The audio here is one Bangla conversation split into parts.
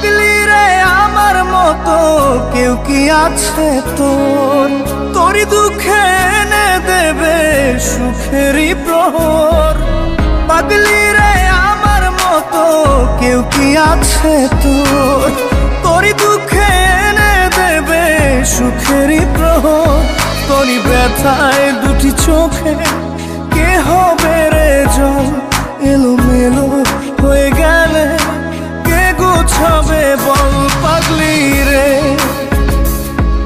পাগলি রে আমার মতো কেউ কি আছে তোর? তোরই দুঃখে এনে দেবে সুখেরই প্রহর। পাগলি রে আমার মতো কেউ কি আছে তোর? তোরই দুঃখে এনে দেবে সুখেরই প্রহর। তোরই ব্যথায় দুটি চোখে কে হবে রে জল? এলোমেলো হয়ে গেলে কে গোছাবে বল? পাগলি রে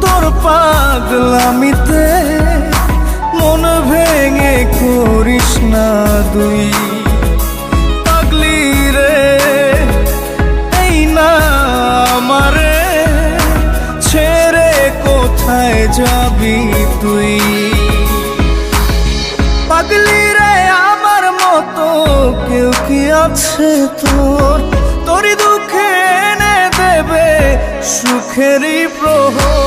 তোর পাগলামিতে মন ভেঙে করিস না দুই। পাগলি রে এই না আমারে ছেড়ে কোথায় যাবি তুই? পাগলি রে আমার মতো কেউ কি আছে তোর? তোরই দুঃখে এনে দেবে সুখেরই প্রহর।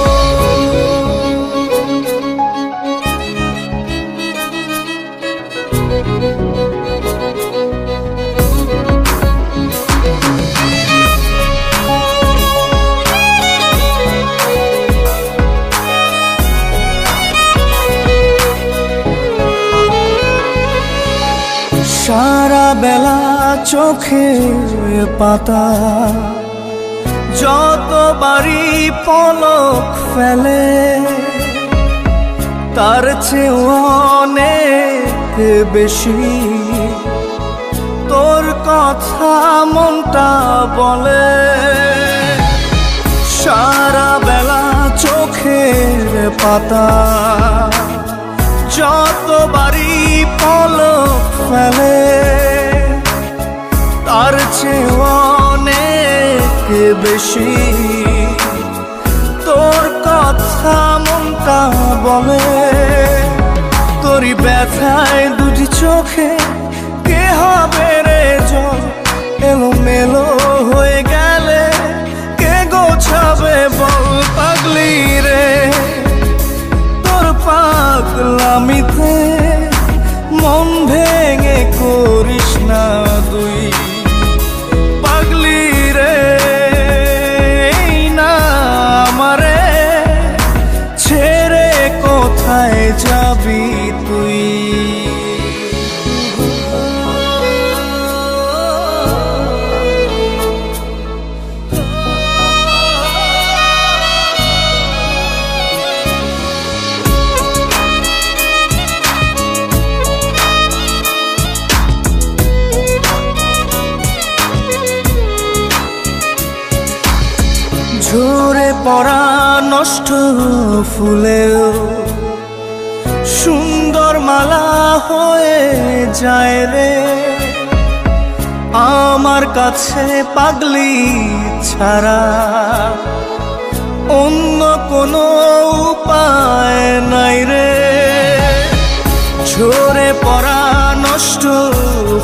সারা বেলা চোখের পাতা যতবারই পলক ফেলে, তার চেয়ে অনেক বেশি তোর কথা মনটা বলে। সারা বেলা চোখের পাতা যতবারই পলক ফেলে, তার চেয়ে অনেক বেশি তোর কথা মনটা বলে। তোরই ব্যথায় দুটি চোখে কে হবে রে জল? এলোমেলো হয়ে গেলে কে গোছাবে বল? পাগলি রে তোর পাগলামিতে মন ভেঙে করিস না দুই। পাগলি রে এই না আমারে ছেড়ে কোথায় যাবি তুই? ঝরে পড়া নষ্ট ফুলেও সুন্দর মালা হয়ে যায় রে আমার কাছে। পাগলি ছাড়া অন্য কোনো উপায় নাই রে। ঝরে পড়া নষ্ট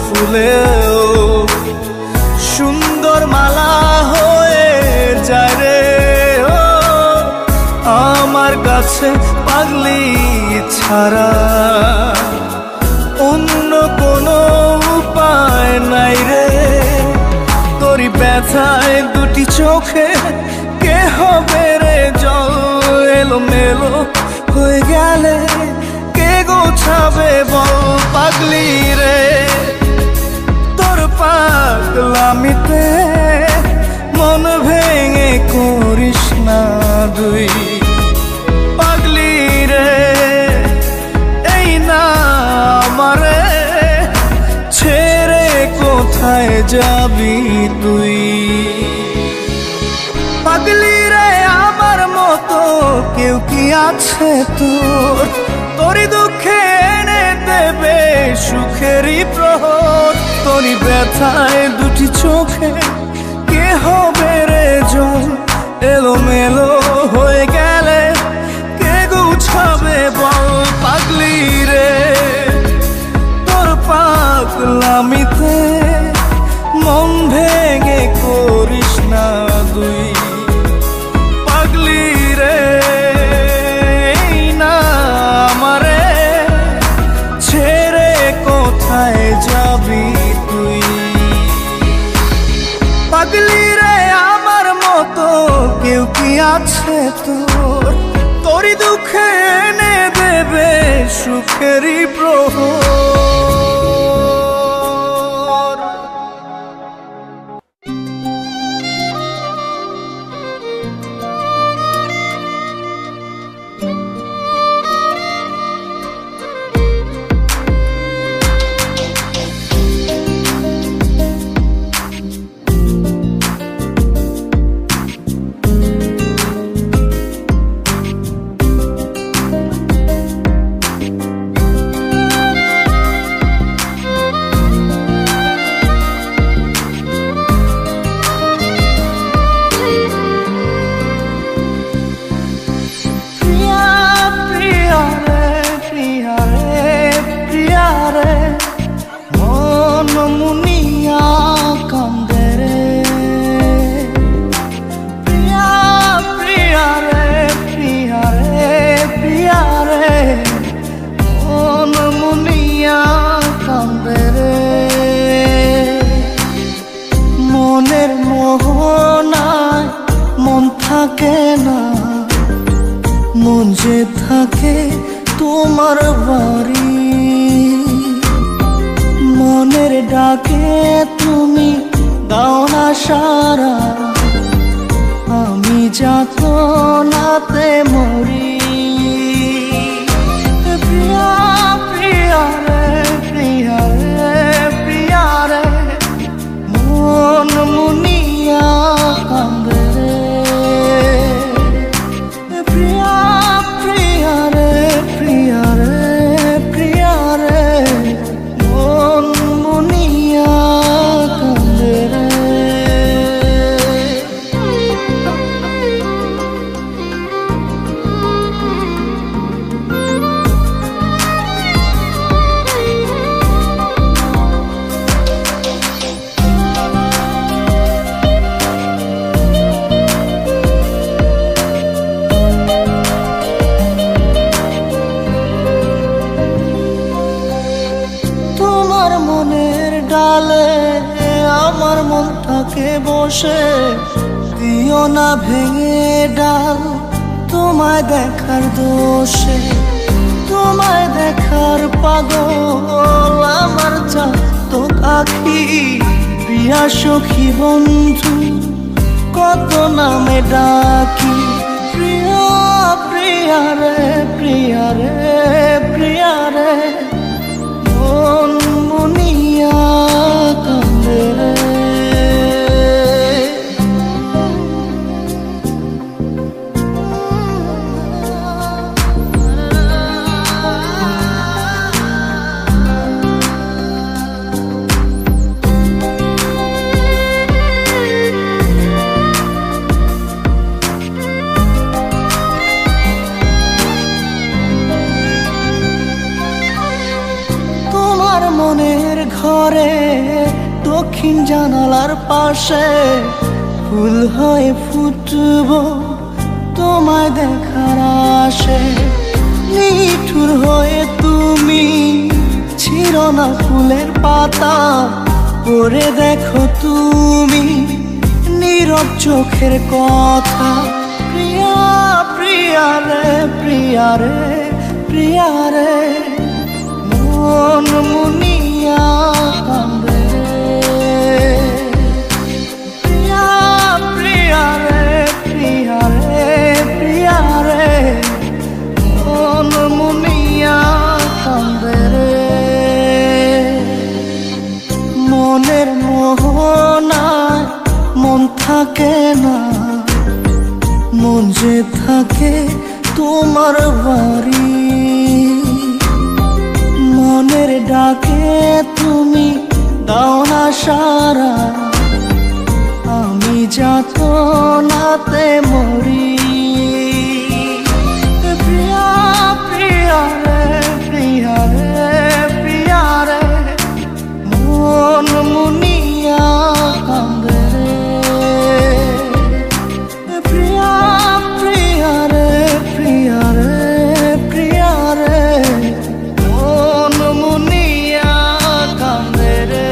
ফুলেও সুন্দর মালা হয়ে যায় রে আমার কাছে। পাগলি ছাড়া অন্য কোনো উপায় নাই রে। তোরই ব্যথায় দুটি চোখে কে হবে রে জল? এলোমেলো হয়ে গেলে কে গোছাবে বল? পাগলি রে তোর পাগলামিতে মন ভেঙে করিস না দুই। পাগলি রে এই না আমারে ছেড়ে কোথায় যাবি তুই? পাগলি রে আমার মতো কেউ কি আছে তোর? তোরই দুঃখে এনে দেবে সুখেরই প্রহর। তোরই ব্যথায় দুটি চোখে কে হবে রে জল? এলোমেলো হয়ে গেলে কে গুছাবে বল? পাগলি রে তোর পাগলামিতে মন ভেঙে করিস না দুই। পাগলি রে এই না আমারে ছেড়ে কোথায় যাবি তুই? পাগলি রে আমার আছে তোর, তোরই দুঃখে এনে দেবে সুখেরই প্রহর। মনের মোহনায় মন থাকে না, মন যে থাকে তোমার বাড়ি। মনের ডাকে তুমি দাও না সারা, আমি যাতনাতে মরি। প্রিয়া প্রিয়া রে প্রিয়া রে প্রিয়া রে, মন মুনিয়া কান্দে রে। প্রিয়া প্রিয়া রে প্রিয়া রে প্রিয়া রে, মন মুনিয়া কান্দে রে। তোমার মনের ডালে আমার মনটাকে বসে দিও না ভেঙে ডাল, তোমায় দেখার দোষে, তোমায় দেখার পাগল আমার চাতক আখি। প্রিয়া সখী বন্ধু কত নামে ডাকি, প্রিয়া প্রিয়া রে প্রিয়া রে প্রিয়া রে, মন মুনিয়া কান্দে রে। মনের ঘরে দক্ষিণ জানালার পাশে ফুল হয়ে ফুটব তোমায় দেখার আশে। নিঠুর হয়ে তুমি ছিঁড়ো না ফুলের পাতা, পড়ে দেখো তুমি নীরব চোখের কথা। প্রিয়া প্রিয়া রে প্রিয়া রে প্রিয়া রে, মন মুনিয়া কান্দে রে। প্রিয়া প্রিয়া রে প্রিয়া রে প্রিয়া রে, মন মুনিয়া কান্দে রে। মনের মোহনায় মন থাকে না, মন যে থাকে তোমার বাড়ি। মনের ডাকে তুমি দাও না সারা, আমি যাতনাতে মরি। প্রিয়া প্রিয়া রে প্রিয়া রে প্রিয়া রে, মন মুনিয়া কান্দে রে। প্রিয়া প্রিয়া রে প্রিয়া রে প্রিয়া রে, মন মুনিয়া কান্দে রে।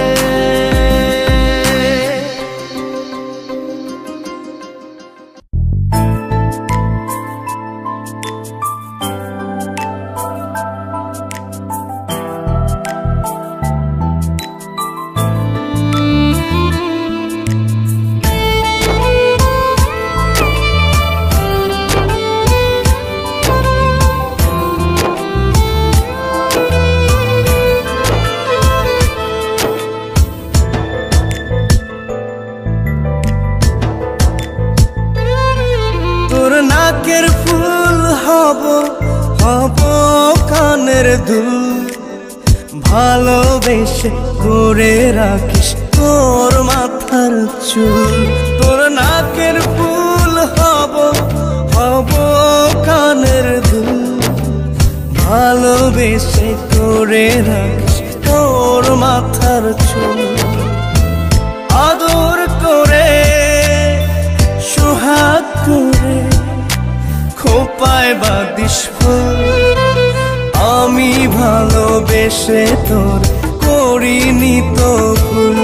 দুল ভালোবেসে করে রাখিস তোর মাথার চুল তোর নাকের ফুল হব হব কানের দুল ভালোবেসে করে রাখিস তোর মাথার চুল আদর করে সোহাগ করে খোপায় বাঁধিস ফুল আমি ভালোবেসে তোর করিনি তো ভুল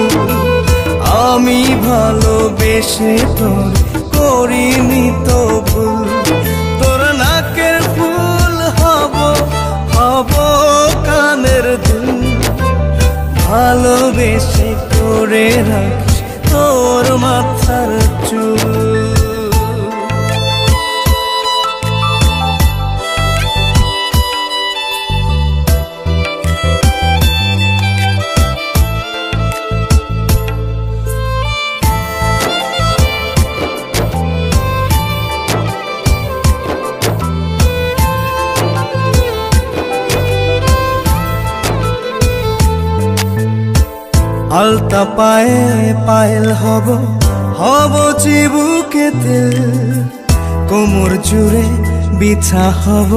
আমি ভালোবেসে তোর করিনি তো ভুল তোর নাকের ফুল হব হব কানের দুল ভালোবেসে করে রাখিস তোর মাথার চুল আলতা পায়ে পায়েল হব হব চিবুকে তেল কোমর জুড়ে বিছা হব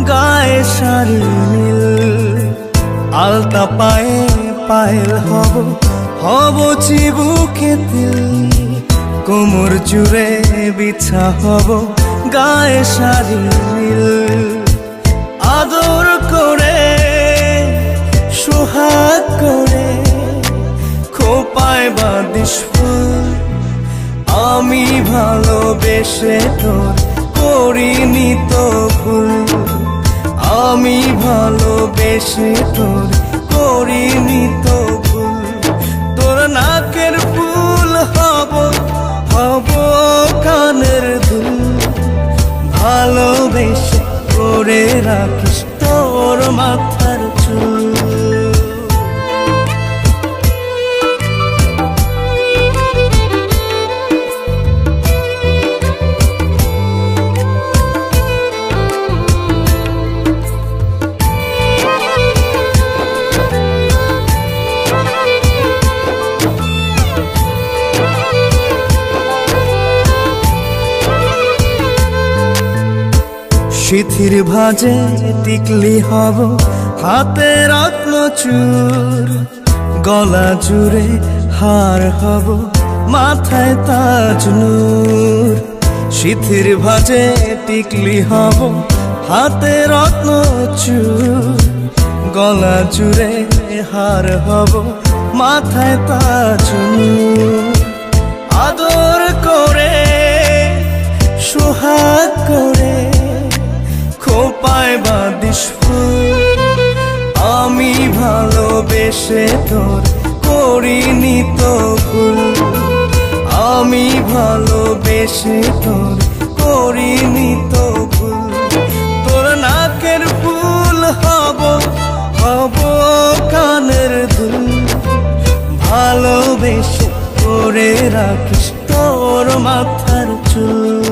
গায়ে শাড়ি নীল আলতা পায়ে পায়েল হব হব চিবুকে তেল কোমর জুড়ে বিছা হব গায়ে শাড়ি নীল আদর করে সোহাগ করে খোপায় বাঁধিস ফুল আমি ভালোবেসে তোর করিনি তো ভুল আমি ভালোবেসে তোর করিনি তো ভুল তোর নাকের ফুল হব হব কানের দুল ভালোবেসে করে রাখিস তোর মাথার চুল সিথির ভাজে টিকলি হব হাতে রত্ন চূর গলা জুড়ে হার হব মাথায় তাজ নূর সিথির ভাজে টিকলি হব হাতে রত্ন চূর গলা জুড়ে হার হব মাথায় তাজ নূর আদর করে সোহাগ করে খোপায় বাঁধিস ফুল আমি ভালোবেসে তোর করিনি তো ভুল আমি ভালোবেসে তোর করিনি তো ভুল তোর নাকের ফুল হব হব কানের দুল ভালোবেসে করে রাখিস তোর মাথার চুল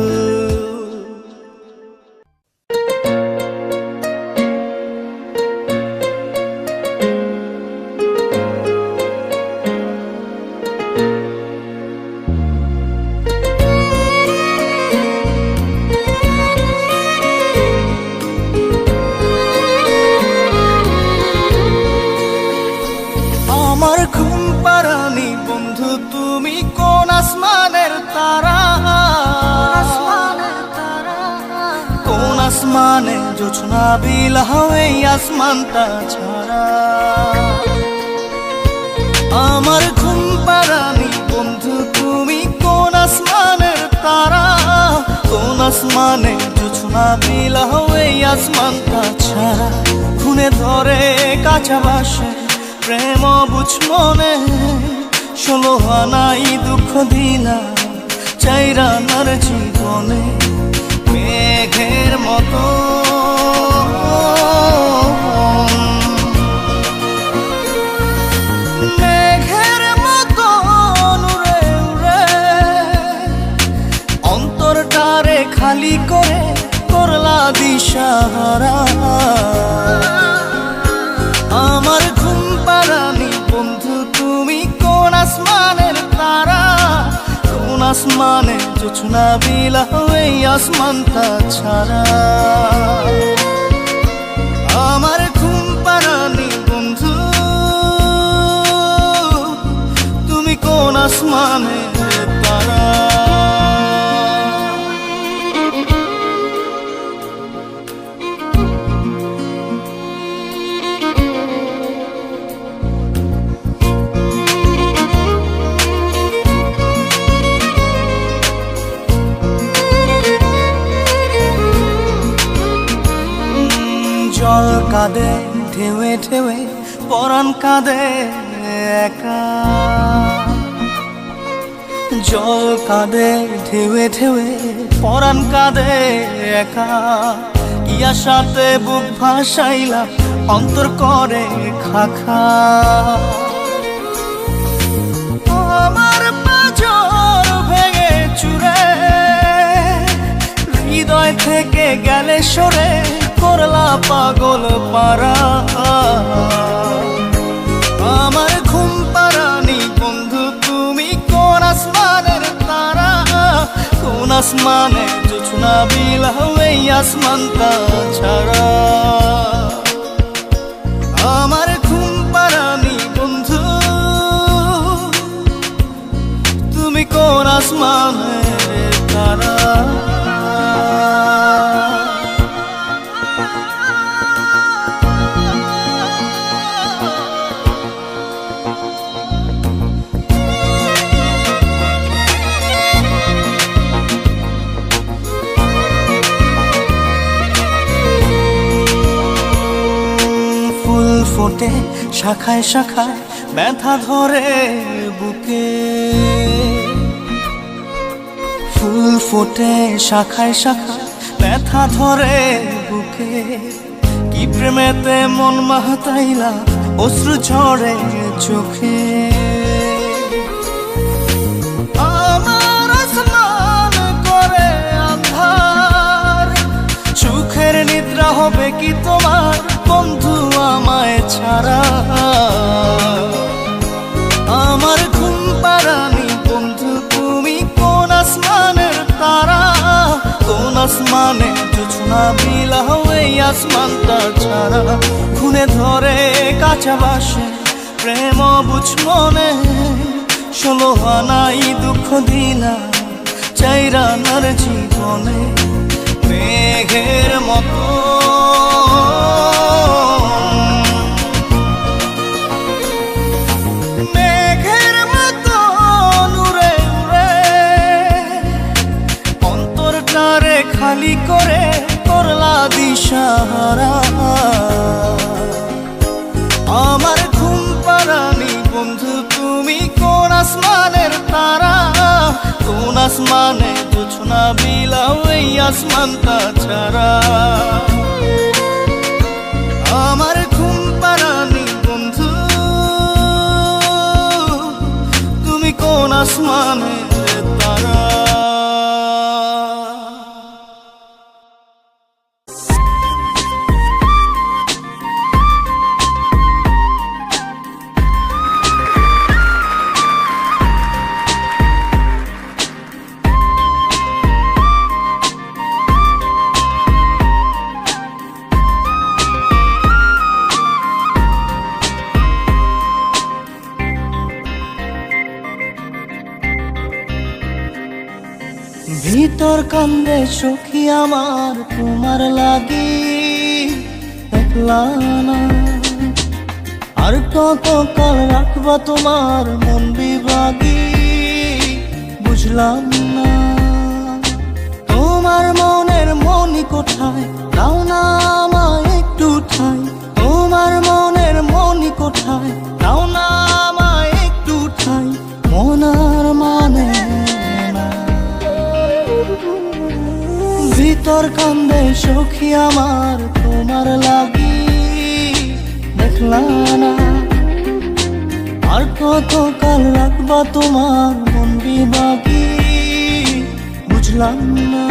আসমানে জোছনা বিলাও এই আসমানটা ছাড়া আমার ঘুম পাড়ানি বন্ধু তুমি কোন আসমানের তারা কোন আসমানে জোছনা বিলাও এই আসমানটা ছাড়া খুনে ধরে কাঁচা বাসে প্রেম বুঝ মনে 16 আনাই দুঃখ দিলা চাইরা নার জীবনে মেঘের মতো মেঘের মতো উড়ে উড়ে অন্তরটারে খালি করে করলা দিশাহারা বন্ধু তুমি কোন আসমানের তারা, কোন আসমানে জোছনা বিলাও এই আসমানটা ছাড়া। আমার ঘুম পাড়ানি বন্ধু তুমি কোন আসমানের তারা। জল কাঁদে ঢেউে ঢেউে পরাণ কাঁদে একা, জল কাঁদে ঢেউে ঢেউে পরাণ কাঁদে একা। কি আশাতে বুক ভাসাইলা অন্তর করে খাখা। আমার পাঁজর ভেঙে চুরে হৃদয় থেকে গেলে সরে করলা পাগল পারা। আমার ঘুম পাড়ানি বন্ধু তুমি কোন আসমানের তারা, কোন আসমানে জোছনা বিলাও এই আসমানটা ছাড়া। আমার ঘুম পাড়ানি বন্ধু তুমি কোন আসমানের তারা। ফোটে শাখায় শাখায় ব্যথা ধরে বুকে, ফুল ফোটে শাখায় শাখায় ব্যথা ধরে বুকে। কি প্রেমেতে মন মাতাইলা অশ্রু ঝরে চোখে। আমার আসমান করে আন্ধার, সুখের নিদ্রা হবে কি তোমার বন্ধু আমায় ছাড়া। আমার ঘুম পাড়ানি বন্ধু তুমি কোন আসমানের তারা, কোন আসমানে জোছনা বিলাও এই আসমানটা ছাড়া। খুনে ধরে কাঁচা বাসে প্রেম বুঝ মনে, 16 আনাই দুঃখ দিলা চাইরানার জীবনে। মেঘের মতো খালি করে করলা দিশাহারা। আমার ঘুম পাড়ানি বন্ধু তুমি কোন আসমানের তারা, কোন আসমানে জোছনা বিলাও এই আসমানটা ছাড়া। আমার ঘুম পাড়ানি বন্ধু তুমি কোন আসমানের তারা। ভিতর কান্দে সখী আমার তোমার লাগি, একলা না আর কত কাল রাখবা তোমার মন বিভাগী। বুঝলাম না তোমার মনের মনি কোথায়, দাও না আমায় একটু ঠাই। তোমার মনের মনি কোথায়, দাও না আমায় একটু ঠাই। মনার মানে ভিতর কান্দে সখী আমার তোমার লাগি, দেখলা না আর কত কাল রাখবা তোমার মন বিভাগী। বুঝলাম না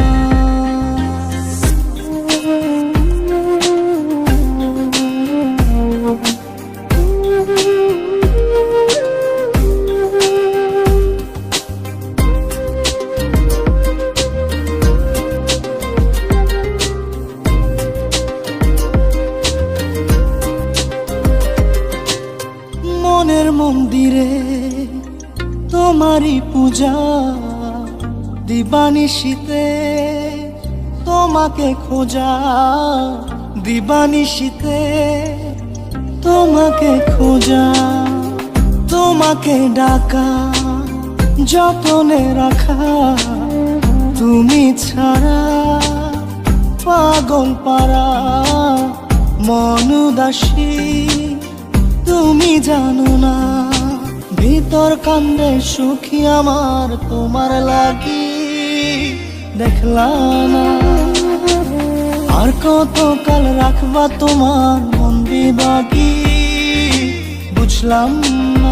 মনের মন্দিরে তোমারই পূজা, দিবানিশীতে তোমাকে খোঁজা, দিবানিশীতে তোমাকে খোঁজা, তোমাকে ডাকা, যতনে রাখা, তুমি ছাড়া পাগল পারা মন উদাসী, তুমি জানো না ভিতর কান্দে সুখী আমার তোমার লাগি, দেখলা না আর কত কাল রাখবা তোমার মন বিভাগী, বুঝলাম না।